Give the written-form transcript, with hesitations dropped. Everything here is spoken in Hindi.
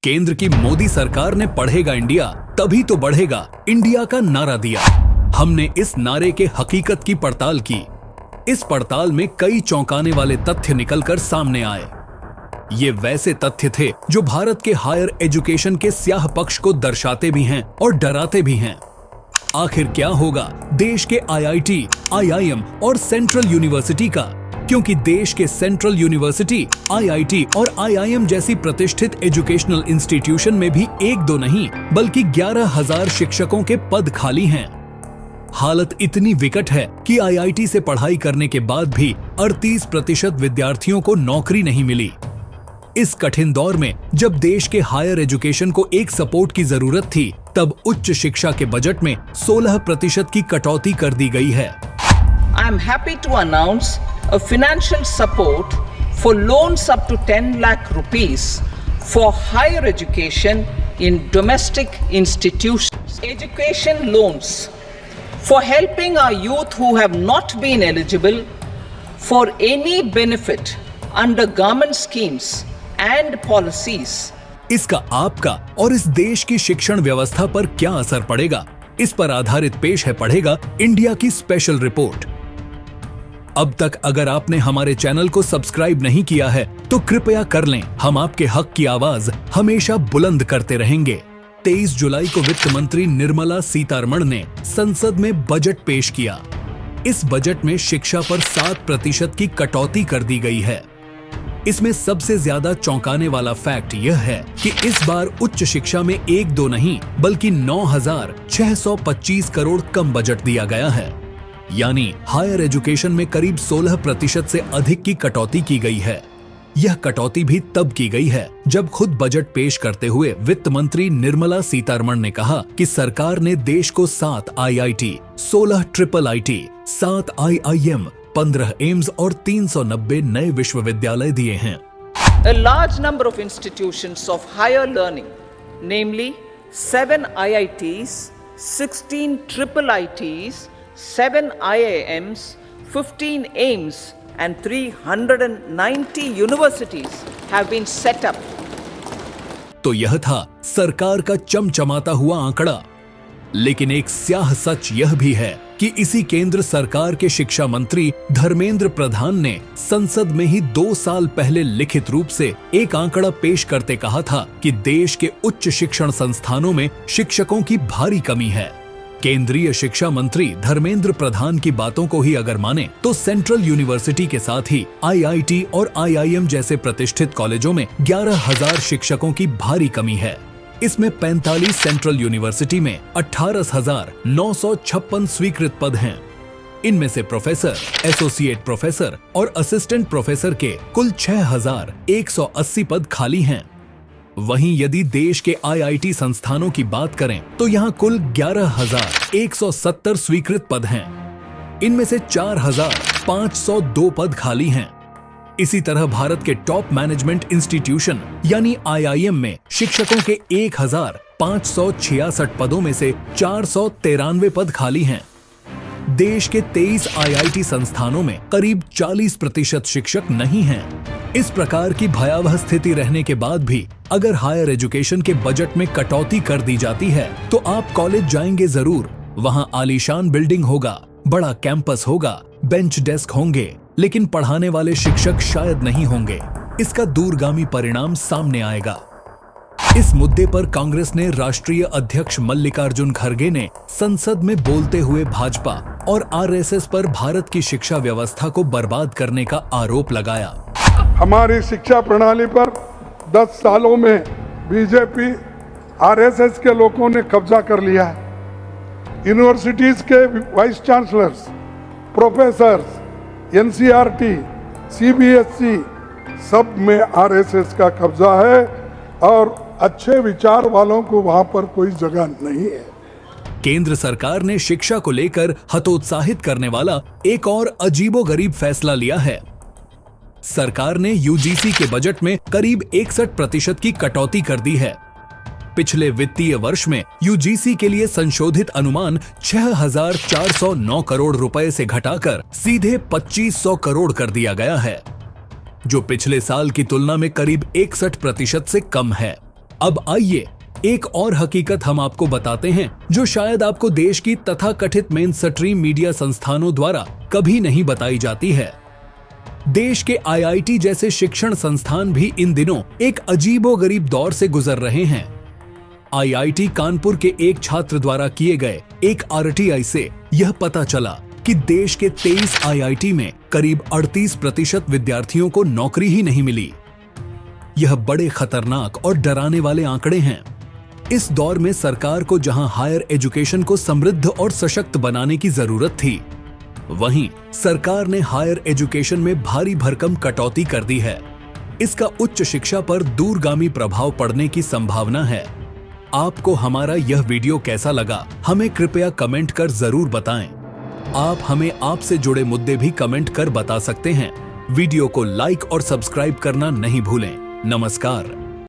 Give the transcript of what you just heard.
केंद्र की मोदी सरकार ने पढ़ेगा इंडिया तभी तो बढ़ेगा इंडिया का नारा दिया। हमने इस नारे के हकीकत की पड़ताल की। इस पड़ताल में कई चौंकाने वाले तथ्य निकलकर सामने आए। ये वैसे तथ्य थे जो भारत के हायर एजुकेशन के स्याह पक्ष को दर्शाते भी हैं और डराते भी हैं। आखिर क्या होगा देश के आईआईटी, आईआईएम और सेंट्रल यूनिवर्सिटी का, क्योंकि देश के सेंट्रल यूनिवर्सिटी, आईआईटी और आईआईएम जैसी प्रतिष्ठित एजुकेशनल इंस्टीट्यूशन में भी एक दो नहीं बल्कि 11,000 शिक्षकों के पद खाली हैं। हालत इतनी विकट है कि आईआईटी से पढ़ाई करने के बाद भी 38% विद्यार्थियों को नौकरी नहीं मिली। इस कठिन दौर में जब देश के हायर एजुकेशन को एक सपोर्ट की जरूरत थी, तब उच्च शिक्षा के बजट में 16% की कटौती कर दी गई है। I am happy to announce a financial support for loans up to 10 lakh rupees for higher education in domestic institutions. Education loans for helping our youth who have not been eligible for any benefit under government schemes and policies. इसका आपका और इस देश की शिक्षण व्यवस्था पर क्या असर पड़ेगा, इस पर आधारित पेश है पढ़ेगा इंडिया की स्पेशल रिपोर्ट। अब तक अगर आपने हमारे चैनल को सब्सक्राइब नहीं किया है तो कृपया कर लें। हम आपके हक की आवाज हमेशा बुलंद करते रहेंगे। 23 जुलाई को वित्त मंत्री निर्मला सीतारमण ने संसद में बजट पेश किया। इस बजट में शिक्षा पर 7% की कटौती कर दी गई है। इसमें सबसे ज्यादा चौंकाने वाला फैक्ट यह है कि इस बार उच्च शिक्षा में एक दो नहीं बल्कि 9,625 करोड़ कम बजट दिया गया है। यानी हायर एजुकेशन में करीब 16% से अधिक की कटौती की गई है। यह कटौती भी तब की गई है जब खुद बजट पेश करते हुए वित्त मंत्री निर्मला सीतारमण ने कहा कि सरकार ने देश को 7 IIT, 16 triple IT, 7 IIM, 15 AIIMS और 390 नए विश्वविद्यालय दिए हैं। A large number of institutions of higher learning, namely 7 IITs, 16 triple ITs, 7 IIMs, 15 AIMS and 390 universities have been set up. तो यह था सरकार का चमचमाता हुआ आंकड़ा। लेकिन एक स्याह सच यह भी है कि इसी केंद्र सरकार के शिक्षा मंत्री धर्मेंद्र प्रधान ने संसद में ही 2 साल पहले लिखित रूप से एक आंकड़ा पेश करते कहा था कि देश के उच्च शिक्षण संस्थानों में शिक्षकों की भारी कमी है। केंद्रीय शिक्षा मंत्री धर्मेंद्र प्रधान की बातों को ही अगर माने तो सेंट्रल यूनिवर्सिटी के साथ ही आईआईटी और आईआईएम जैसे प्रतिष्ठित कॉलेजों में 11,000 शिक्षकों की भारी कमी है। इसमें 45 सेंट्रल यूनिवर्सिटी में 18,956 स्वीकृत पद हैं। इनमें से प्रोफेसर, एसोसिएट प्रोफेसर और असिस्टेंट प्रोफेसर के कुल 6,180 पद खाली हैं। वहीं यदि देश के आईआईटी संस्थानों की बात करें तो यहाँ कुल 11,170 स्वीकृत पद हैं। इनमें से 4,502 पद खाली हैं। इसी तरह भारत के टॉप मैनेजमेंट इंस्टीट्यूशन यानी आईआईएम में शिक्षकों के 1,566 पदों में से 493 पद खाली हैं। देश के 23 आईआईटी संस्थानों में करीब 40% शिक्षक नहीं हैं। इस प्रकार की भयावह स्थिति रहने के बाद भी अगर हायर एजुकेशन के बजट में कटौती कर दी जाती है तो आप कॉलेज जाएंगे जरूर। वहां आलीशान बिल्डिंग होगा, बड़ा कैंपस होगा, बेंच डेस्क होंगे, लेकिन पढ़ाने वाले शिक्षक शायद नहीं होंगे। इसका दूरगामी परिणाम सामने आएगा। इस मुद्दे पर कांग्रेस ने राष्ट्रीय अध्यक्ष मल्लिकार्जुन खड़गे ने संसद में बोलते हुए भाजपा और आरएसएस पर भारत की शिक्षा व्यवस्था को बर्बाद करने का आरोप लगाया। हमारी शिक्षा प्रणाली पर 10 सालों में बीजेपी, आरएसएस के लोगों ने कब्जा कर लिया है। यूनिवर्सिटीज के vice chancellors, professors, NCERT, CBSE सब में आरएसएस का कब्जा है और अच्छे विचार वालों को वहां पर कोई जगह नहीं है। केंद्र सरकार ने शिक्षा को लेकर हतोत्साहित करने वाला एक और अजीबोगरीब फैसला लिया है। सरकार ने यूजीसी के बजट में करीब 61% की कटौती कर दी है। पिछले वित्तीय वर्ष में यूजीसी के लिए संशोधित अनुमान 6,409 करोड़ रुपए से घटाकर सीधे 2,500 करोड़ कर दिया गया है, जो पिछले साल की तुलना में करीब 61% से कम है। अब आइए एक और हकीकत हम आपको बताते हैं जो शायद आपको देश की तथाकथित मेनस्ट्रीम मीडिया संस्थानों द्वारा कभी नहीं बताई जाती है। देश के IIT जैसे शिक्षण संस्थान भी इन दिनों एक अजीबोगरीब दौर से गुजर रहे हैं। IIT कानपुर के एक छात्र द्वारा किए गए एक RTI से यह पता चला कि देश के 23 IIT में करीब 38% विद्यार्थियों को नौकरी ही नहीं मिली। यह बड़े खतरनाक और डराने वाले आंकड़े हैं। इस दौर में सरकार को जहां हायर एजुकेशन को समृद्ध और सशक्त बनाने की जरूरत थी, वहीं सरकार ने हायर एजुकेशन में भारी भरकम कटौती कर दी है। इसका उच्च शिक्षा पर दूरगामी प्रभाव पड़ने की संभावना है। आपको हमारा यह वीडियो कैसा लगा, हमें कृपया कमेंट कर जरूर बताएं। आप हमें आपसे जुड़े मुद्दे भी कमेंट कर बता सकते हैं। वीडियो को लाइक और सब्सक्राइब करना नहीं भूलें। नमस्कार।